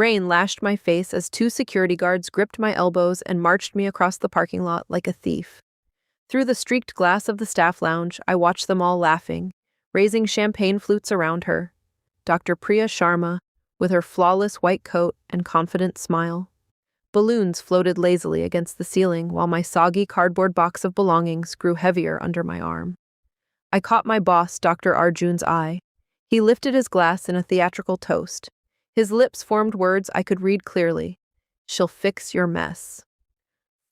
Rain lashed my face as two security guards gripped my elbows and marched me across the parking lot like a thief. Through the streaked glass of the staff lounge, I watched them all laughing, raising champagne flutes around her. Dr. Priya Sharma, with her flawless white coat and confident smile. Balloons floated lazily against the ceiling while my soggy cardboard box of belongings grew heavier under my arm. I caught my boss, Dr. Arjun's eye. He lifted his glass in a theatrical toast. His lips formed words I could read clearly. She'll fix your mess.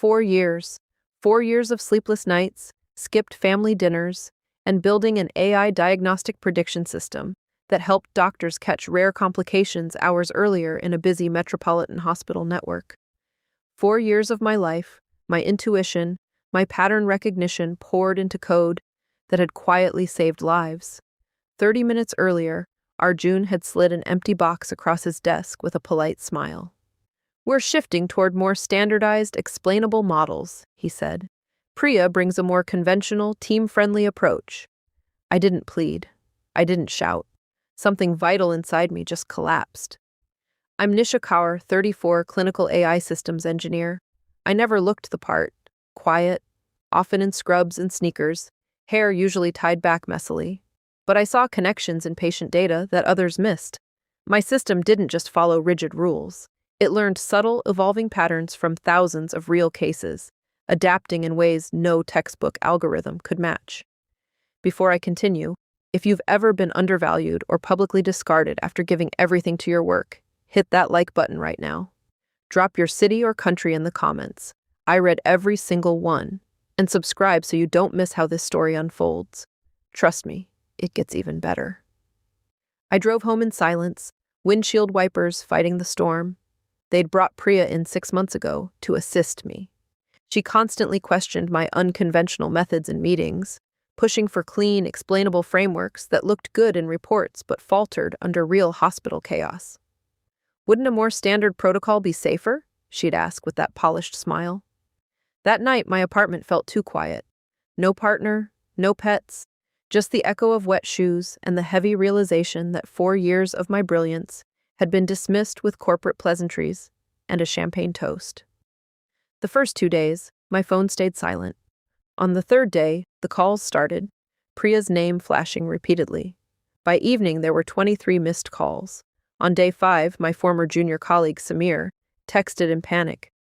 4 years. 4 years of sleepless nights, skipped family dinners, and building an AI diagnostic prediction system that helped doctors catch rare complications hours earlier in a busy metropolitan hospital network. 4 years of my life, my intuition, my pattern recognition poured into code that had quietly saved lives. 30 minutes earlier, Arjun had slid an empty box across his desk with a polite smile. We're shifting toward more standardized, explainable models, he said. Priya brings a more conventional, team-friendly approach. I didn't plead. I didn't shout. Something vital inside me just collapsed. I'm Nisha Kaur, 34, clinical AI systems engineer. I never looked the part. Quiet, often in scrubs and sneakers, hair usually tied back messily. But I saw connections in patient data that others missed. My system didn't just follow rigid rules. It learned subtle, evolving patterns from thousands of real cases, adapting in ways no textbook algorithm could match. Before I continue, if you've ever been undervalued or publicly discarded after giving everything to your work, hit that like button right now. Drop your city or country in the comments. I read every single one. And subscribe so you don't miss how this story unfolds. Trust me, it gets even better. I drove home in silence, windshield wipers fighting the storm. They'd brought Priya in 6 months ago to assist me. She constantly questioned my unconventional methods in meetings, pushing for clean, explainable frameworks that looked good in reports but faltered under real hospital chaos. Wouldn't a more standard protocol be safer? She'd ask with that polished smile. That night, my apartment felt too quiet. No partner, no pets, just the echo of wet shoes and the heavy realization that 4 years of my brilliance had been dismissed with corporate pleasantries and a champagne toast. The first 2 days, my phone stayed silent. On the third day, the calls started, Priya's name flashing repeatedly. By evening, there were 23 missed calls. On day 5, my former junior colleague, Samir, texted in panic.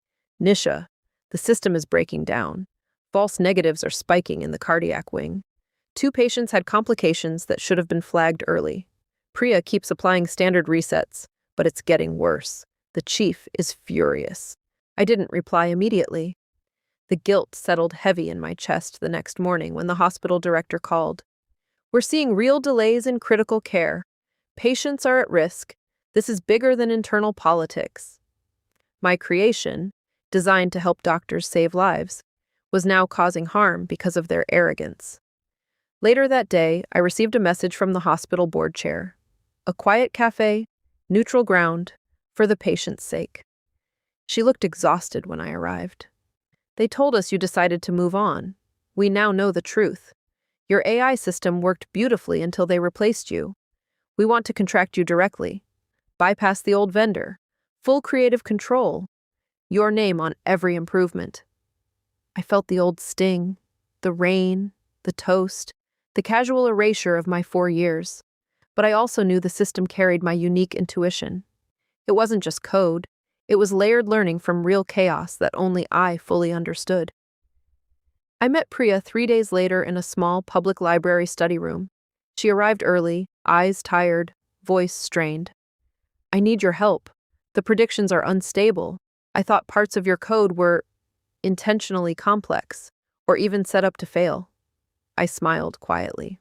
Nisha, the system is breaking down. False negatives are spiking in the cardiac wing. 2 patients had complications that should have been flagged early. Priya keeps applying standard resets, but it's getting worse. The chief is furious. I didn't reply immediately. The guilt settled heavy in my chest the next morning when the hospital director called. We're seeing real delays in critical care. Patients are at risk. This is bigger than internal politics. My creation, designed to help doctors save lives, was now causing harm because of their arrogance. Later that day, I received a message from the hospital board chair. A quiet cafe, neutral ground, for the patient's sake. She looked exhausted when I arrived. They told us you decided to move on. We now know the truth. Your AI system worked beautifully until they replaced you. We want to contract you directly. Bypass the old vendor. Full creative control. Your name on every improvement. I felt the old sting, the rain, the toast, the casual erasure of my 4 years. But I also knew the system carried my unique intuition. It wasn't just code. It was layered learning from real chaos that only I fully understood. I met Priya 3 days later in a small public library study room. She arrived early, eyes tired, voice strained. I need your help. The predictions are unstable. I thought parts of your code were intentionally complex, or even set up to fail. I smiled quietly.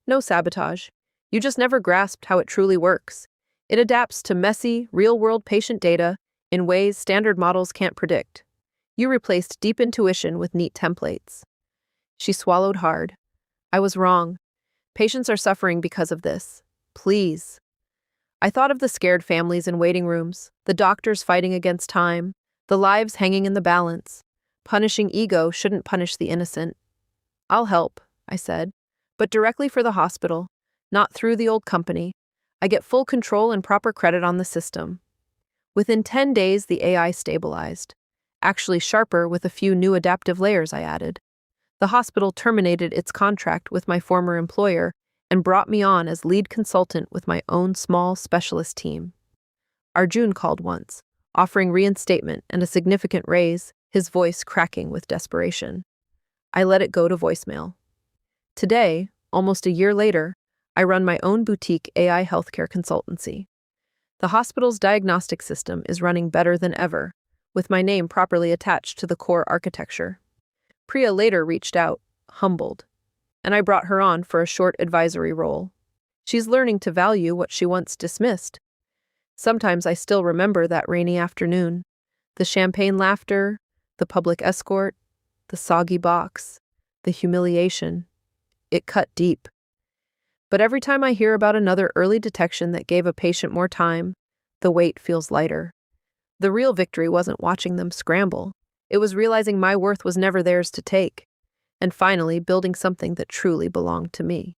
No sabotage. You just never grasped how it truly works. It adapts to messy, real-world patient data in ways standard models can't predict. You replaced deep intuition with neat templates. She swallowed hard. I was wrong. Patients are suffering because of this. Please. I thought of the scared families in waiting rooms, the doctors fighting against time, the lives hanging in the balance. Punishing ego shouldn't punish the innocent. I'll help, I said, but directly for the hospital, not through the old company. I get full control and proper credit on the system. Within 10 days, the AI stabilized. Actually sharper with a few new adaptive layers I added. The hospital terminated its contract with my former employer and brought me on as lead consultant with my own small specialist team. Arjun called once, offering reinstatement and a significant raise, his voice cracking with desperation. I let it go to voicemail. Today, almost a year later, I run my own boutique AI healthcare consultancy. The hospital's diagnostic system is running better than ever, with my name properly attached to the core architecture. Priya later reached out, humbled, and I brought her on for a short advisory role. She's learning to value what she once dismissed. Sometimes I still remember that rainy afternoon, the champagne laughter, the public escort, the soggy box, the humiliation. It cut deep. But every time I hear about another early detection that gave a patient more time, the weight feels lighter. The real victory wasn't watching them scramble. It was realizing my worth was never theirs to take, and finally building something that truly belonged to me.